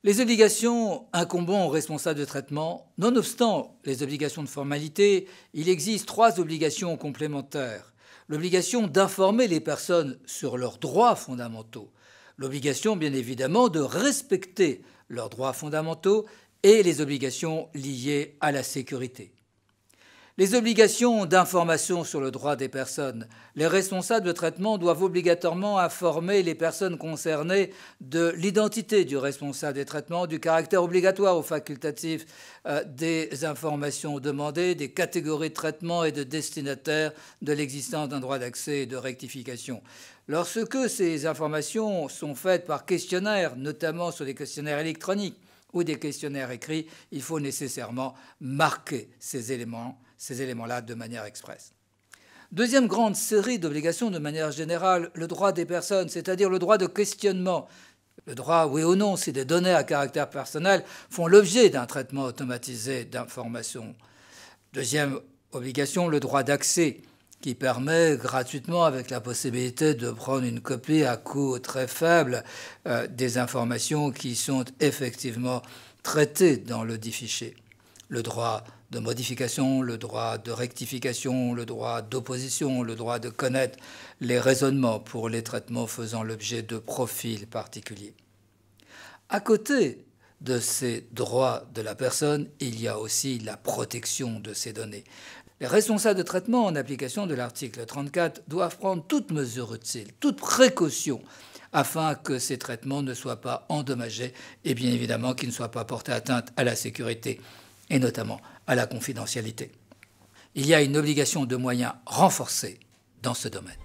Les obligations incombant aux responsables de traitement, nonobstant les obligations de formalité, il existe 3 obligations complémentaires. L'obligation d'informer les personnes sur leurs droits fondamentaux, l'obligation bien évidemment de respecter leurs droits fondamentaux et les obligations liées à la sécurité. Les obligations d'information sur le droit des personnes. Les responsables de traitement doivent obligatoirement informer les personnes concernées de l'identité du responsable des traitements, du caractère obligatoire ou facultatif des informations demandées, des catégories de traitement et de destinataires, de l'existence d'un droit d'accès et de rectification. Lorsque ces informations sont faites par questionnaire, notamment sur des questionnaires électroniques ou des questionnaires écrits, il faut nécessairement marquer ces éléments-là de manière expresse. Deuxième grande série d'obligations de manière générale, le droit des personnes, c'est-à-dire le droit de questionnement. Le droit, oui ou non, si des données à caractère personnel font l'objet d'un traitement automatisé d'information. Deuxième obligation, le droit d'accès, qui permet gratuitement, avec la possibilité de prendre une copie à coût très faible, des informations qui sont effectivement traitées dans le dit fichier. Le droit de modification, le droit de rectification, le droit d'opposition, le droit de connaître les raisonnements pour les traitements faisant l'objet de profils particuliers. À côté de ces droits de la personne, il y a aussi la protection de ces données. Les responsables de traitement, en application de l'article 34, doivent prendre toute mesure utile, toute précaution, afin que ces traitements ne soient pas endommagés et bien évidemment qu'ils ne soient pas portés atteinte à la sécurité et notamment à la confidentialité. Il y a une obligation de moyens renforcée dans ce domaine.